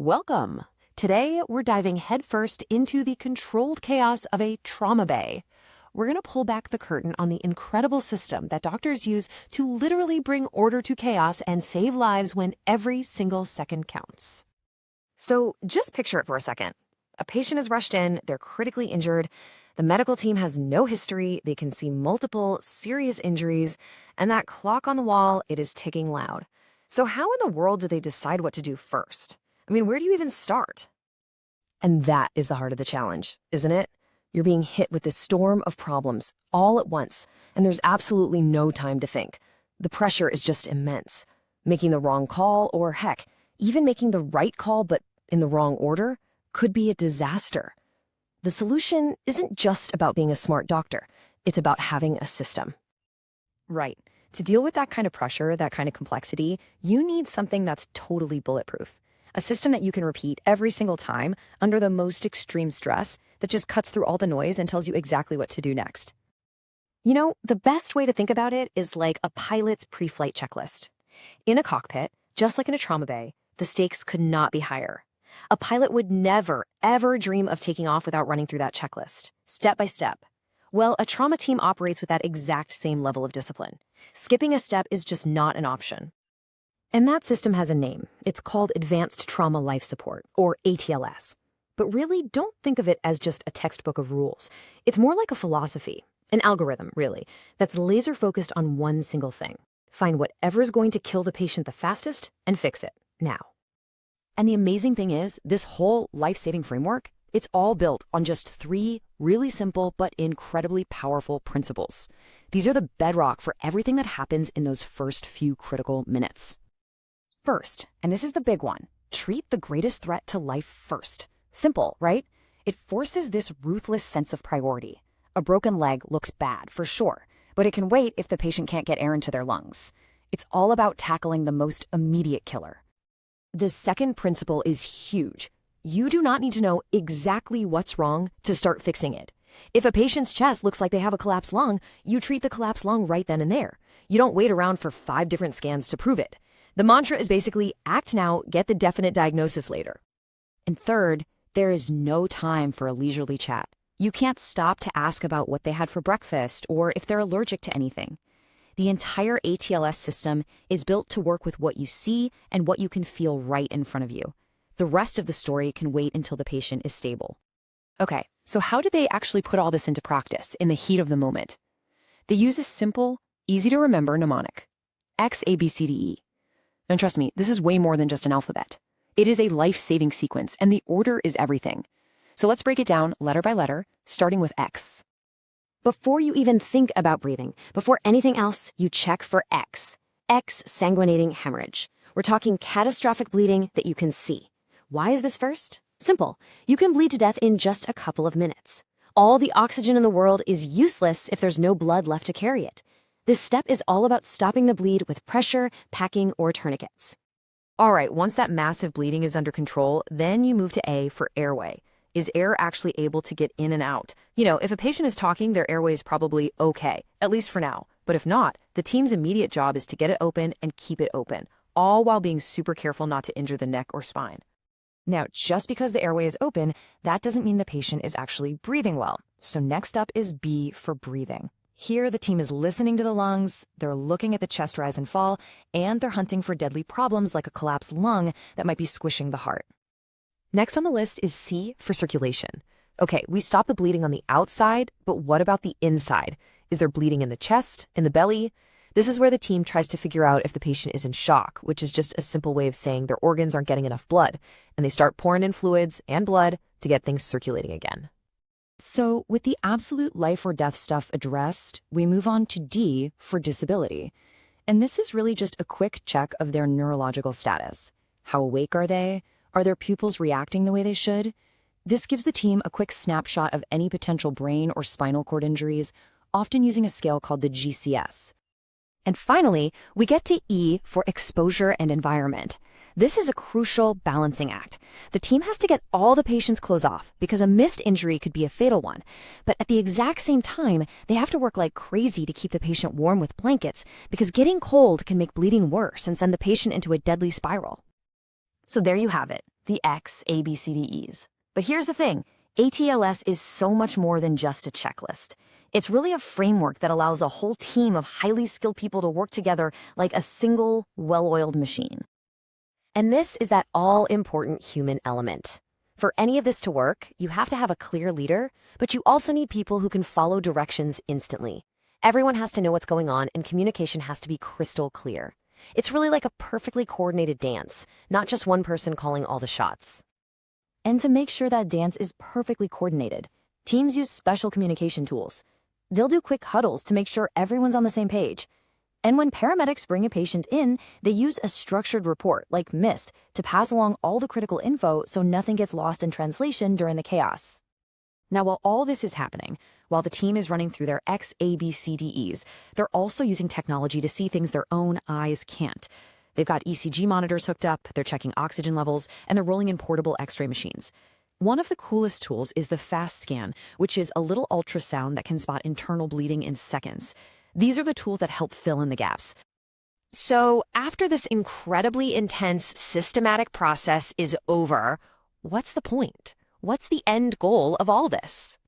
Welcome! Today, we're diving headfirst into the controlled chaos of a trauma bay. We're going to pull back the curtain on the incredible system that doctors use to literally bring order to chaos and save lives when every single second counts. So just picture it for a second. A patient is rushed in, they're critically injured, the medical team has no history, they can see multiple serious injuries, and that clock on the wall, it is ticking loud. So how in the world do they decide what to do first? I mean, where do you even start? And that is the heart of the challenge, isn't it? You're being hit with this storm of problems all at once, and there's absolutely no time to think. The pressure is just immense. Making the wrong call, or heck, even making the right call but in the wrong order, could be a disaster. The solution isn't just about being a smart doctor. It's about having a system. Right. To deal with that kind of pressure, that kind of complexity, you need something that's totally bulletproof. A system that you can repeat every single time under the most extreme stress that just cuts through all the noise and tells you exactly what to do next. You know, the best way to think about it is like a pilot's pre-flight checklist. In a cockpit, just like in a trauma bay, the stakes could not be higher. A pilot would never, ever dream of taking off without running through that checklist, step by step. Well, a trauma team operates with that exact same level of discipline. Skipping a step is just not an option. And that system has a name. It's called Advanced Trauma Life Support, or ATLS. But really, don't think of it as just a textbook of rules. It's more like a philosophy, an algorithm, really, that's laser-focused on one single thing. Find whatever's going to kill the patient the fastest and fix it, now. And the amazing thing is, this whole life-saving framework, it's all built on just 3 really simple but incredibly powerful principles. These are the bedrock for everything that happens in those first few critical minutes. First, and this is the big one, treat the greatest threat to life first. Simple, right? It forces this ruthless sense of priority. A broken leg looks bad, for sure, but it can wait if the patient can't get air into their lungs. It's all about tackling the most immediate killer. The second principle is huge. You do not need to know exactly what's wrong to start fixing it. If a patient's chest looks like they have a collapsed lung, you treat the collapsed lung right then and there. You don't wait around for 5 different scans to prove it. The mantra is basically, act now, get the definite diagnosis later. And third, there is no time for a leisurely chat. You can't stop to ask about what they had for breakfast or if they're allergic to anything. The entire ATLS system is built to work with what you see and what you can feel right in front of you. The rest of the story can wait until the patient is stable. Okay, so how do they actually put all this into practice in the heat of the moment? They use a simple, easy-to-remember mnemonic, XABCDE. And trust me, this is way more than just an alphabet. It is a life-saving sequence, and the order is everything. So let's break it down letter by letter, starting with X. Before you even think about breathing, before anything else, you check for X. X sanguinating hemorrhage. We're talking catastrophic bleeding that you can see. Why is this first? Simple. You can bleed to death in just a couple of minutes. All the oxygen in the world is useless if there's no blood left to carry it. This step is all about stopping the bleed with pressure, packing, or tourniquets. All right, once that massive bleeding is under control, then you move to A for airway. Is air actually able to get in and out? You know, if a patient is talking, their airway is probably okay, at least for now. But if not, the team's immediate job is to get it open and keep it open, all while being super careful not to injure the neck or spine. Now, just because the airway is open, that doesn't mean the patient is actually breathing well. So next up is B for breathing. Here, the team is listening to the lungs, they're looking at the chest rise and fall, and they're hunting for deadly problems like a collapsed lung that might be squishing the heart. Next on the list is C for circulation. Okay, we stop the bleeding on the outside, but what about the inside? Is there bleeding in the chest, in the belly? This is where the team tries to figure out if the patient is in shock, which is just a simple way of saying their organs aren't getting enough blood, and they start pouring in fluids and blood to get things circulating again. So, with the absolute life or death stuff addressed, we move on to D for disability. And this is really just a quick check of their neurological status. How awake are they? Are their pupils reacting the way they should? This gives the team a quick snapshot of any potential brain or spinal cord injuries, often using a scale called the GCS. And finally, we get to E for exposure and environment. This is a crucial balancing act. The team has to get all the patient's clothes off because a missed injury could be a fatal one. But at the exact same time, they have to work like crazy to keep the patient warm with blankets because getting cold can make bleeding worse and send the patient into a deadly spiral. So there you have it, the X, A, B, C, D, E's. But here's the thing, ATLS is so much more than just a checklist. It's really a framework that allows a whole team of highly skilled people to work together like a single, well-oiled machine. And this is that all-important human element. For any of this to work, you have to have a clear leader, but you also need people who can follow directions instantly. Everyone has to know what's going on, and communication has to be crystal clear. It's really like a perfectly coordinated dance, not just one person calling all the shots. And to make sure that dance is perfectly coordinated, teams use special communication tools. They'll do quick huddles to make sure everyone's on the same page. And when paramedics bring a patient in, they use a structured report, like MIST, to pass along all the critical info so nothing gets lost in translation during the chaos. Now, while all this is happening, while the team is running through their X, A, B, C, D, E's, they're also using technology to see things their own eyes can't. They've got ECG monitors hooked up, they're checking oxygen levels, and they're rolling in portable X-ray machines. One of the coolest tools is the FAST scan, which is a little ultrasound that can spot internal bleeding in seconds. These are the tools that help fill in the gaps. So, after this incredibly intense, systematic process is over, what's the point? What's the end goal of all this?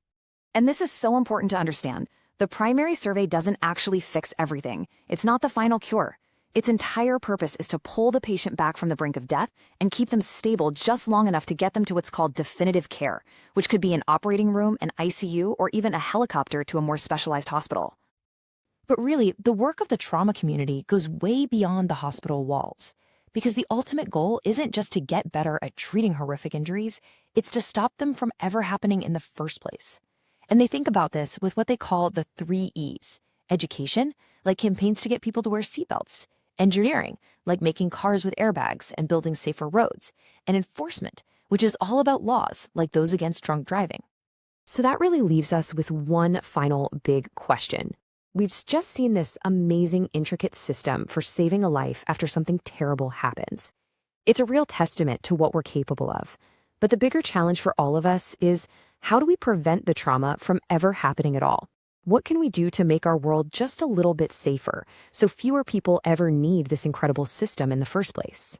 And this is so important to understand. The primary survey doesn't actually fix everything. It's not the final cure. Its entire purpose is to pull the patient back from the brink of death and keep them stable just long enough to get them to what's called definitive care, which could be an operating room, an ICU, or even a helicopter to a more specialized hospital. But really, the work of the trauma community goes way beyond the hospital walls. Because the ultimate goal isn't just to get better at treating horrific injuries, it's to stop them from ever happening in the first place. And they think about this with what they call the 3 E's. Education, like campaigns to get people to wear seatbelts. Engineering, like making cars with airbags and building safer roads. And enforcement, which is all about laws, like those against drunk driving. So that really leaves us with one final big question. We've just seen this amazing, intricate system for saving a life after something terrible happens. It's a real testament to what we're capable of. But the bigger challenge for all of us is, how do we prevent the trauma from ever happening at all? What can we do to make our world just a little bit safer so fewer people ever need this incredible system in the first place?